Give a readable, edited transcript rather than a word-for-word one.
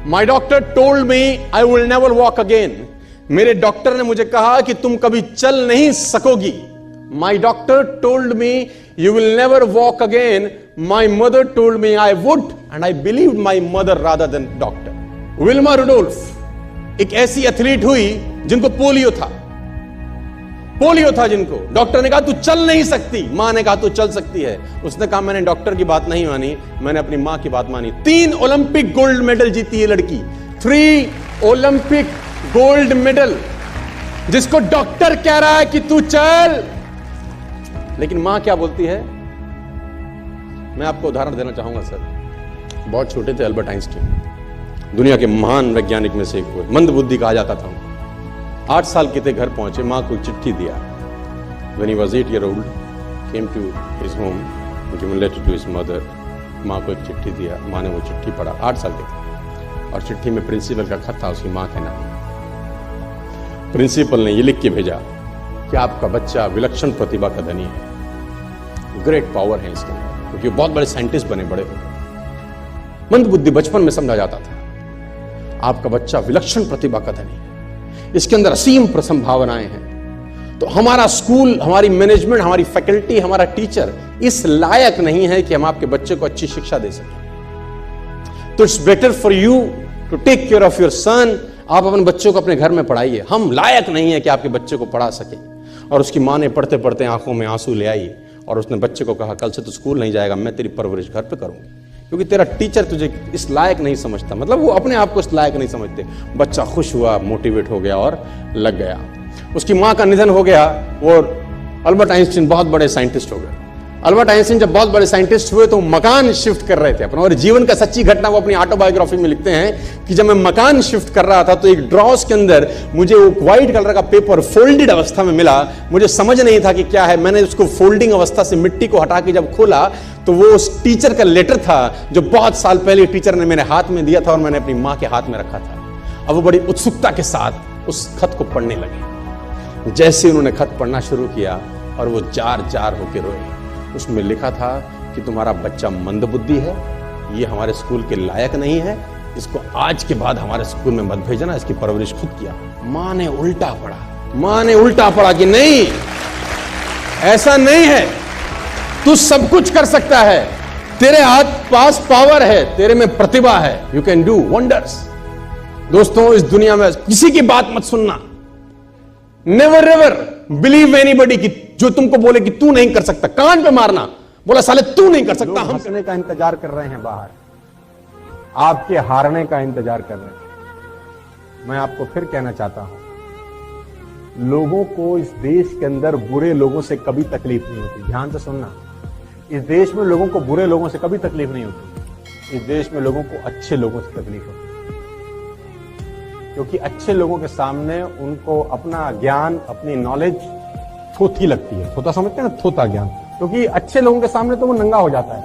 My doctor told me I will never walk again. मेरे doctor ने मुझे कहा कि तुम कभी चल नहीं सकोगी। My doctor told me you will never walk again. My mother told me I would and I believe my mother rather than doctor. Wilma Rudolph एक ऐसी एथलीट हुई जिनको पोलियो था जिनको डॉक्टर ने कहा तू चल नहीं सकती, मां ने कहा तू चल सकती है। उसने कहा मैंने डॉक्टर की बात नहीं मानी, मैंने अपनी मां की बात मानी। 3 ओलंपिक गोल्ड मेडल जीती है लड़की, 3 ओलंपिक गोल्ड मेडल, जिसको डॉक्टर कह रहा है कि तू चल। लेकिन मां क्या बोलती है? मैं आपको उदाहरण देना चाहूंगा सर। बहुत छोटे थे अल्बर्ट आइंस्टीन, दुनिया के महान वैज्ञानिक में से एक हुए, मंद बुद्धि कहा जाता था। 8 साल के थे, घर पहुंचे, मां को चिट्ठी दिया। When he was 8 years old, came to his home, given letter to his mother. मां को एक चिट्ठी दिया, मां ने वो चिट्ठी पढ़ा। 8 साल के थे और चिट्ठी में प्रिंसिपल का खत था, उसकी मां के नाम। प्रिंसिपल ने ये लिख के भेजा कि आपका बच्चा विलक्षण प्रतिभा का धनी है, ग्रेट पावर है इसके अंदर, क्योंकि बहुत बड़े साइंटिस्ट बने, बड़े हो गए। मंद बुद्धि बचपन में समझा जाता था, आपका बच्चा विलक्षण प्रतिभा का धनी है, इसके अंदर असीम संभावनाएं हैं। तो हमारा स्कूल, हमारी मैनेजमेंट, हमारी फैकल्टी, हमारा टीचर इस लायक नहीं है कि हम आपके बच्चे को अच्छी शिक्षा दे सकें। तो it's better for you to take care of your son. आप अपने बच्चों को अपने घर में पढ़ाइए, हम लायक नहीं है कि आपके बच्चे को पढ़ा सके। और उसकी मां ने पढ़ते पढ़ते आंखों में आंसू ले आई और उसने बच्चे को कहा कल से तू स्कूल नहीं जाएगा, मैं तेरी परवरिश घर पे करूंगी, क्योंकि तेरा टीचर तुझे इस लायक नहीं समझता। मतलब वो अपने आप को इस लायक नहीं समझते। बच्चा खुश हुआ, मोटिवेट हो गया और लग गया। उसकी मां का निधन हो गया, वो अल्बर्ट आइंस्टीन बहुत बड़े साइंटिस्ट हो गए। अल्बर्ट आइंस्टीन जब बहुत बड़े साइंटिस्ट हुए तो मकान शिफ्ट कर रहे थे अपना, और जीवन का सच्ची घटना वो अपनी ऑटोबायोग्राफी में लिखते हैं कि जब मैं मकान शिफ्ट कर रहा था तो एक ड्रॉस के अंदर मुझे वो व्हाइट कलर का पेपर फोल्डेड अवस्था में मिला। मुझे समझ नहीं था कि क्या है। मैंने उसको फोल्डिंग अवस्था से मिट्टी को हटा के जब खोला तो वो उस टीचर का लेटर था जो बहुत साल पहले टीचर ने मेरे हाथ में दिया था और मैंने अपनी मां के हाथ में रखा था। अब वो बड़ी उत्सुकता के साथ उस खत को पढ़ने लगे। जैसे उन्होंने खत पढ़ना शुरू किया और वो जार जार होकर रोए। उसमें लिखा था कि तुम्हारा बच्चा मंदबुद्धि है, ये हमारे स्कूल के लायक नहीं है, इसको आज के बाद हमारे स्कूल में मत भेजना, इसकी परवरिश खुद किया। मां ने उल्टा पढ़ा कि नहीं, ऐसा नहीं है, तू सब कुछ कर सकता है, तेरे हाथ पास पावर है, तेरे में प्रतिभा है, यू कैन डू वंडर्स। दोस्तों, इस दुनिया में किसी की बात मत सुनना। नेवर एवर बिलीव एनीबॉडी कि जो तुमको बोले कि तू नहीं कर सकता, कान पे मारना, बोला साले तू नहीं कर सकता। हम हंसने का इंतजार कर रहे हैं बाहर, आपके हारने का इंतजार कर रहे हैं। मैं आपको फिर कहना चाहता हूं, लोगों को इस देश के अंदर बुरे लोगों से कभी तकलीफ नहीं होती। ध्यान से सुनना, इस देश में लोगों को बुरे लोगों से कभी तकलीफ नहीं होती। इस देश में लोगों को अच्छे लोगों से तकलीफ होती है, क्योंकि अच्छे लोगों के सामने उनको अपना ज्ञान, अपनी नॉलेज थोथी लगती है। थोथा समझते हैं ना, थोथा ज्ञान, क्योंकि अच्छे लोगों के सामने तो वो नंगा हो जाता है।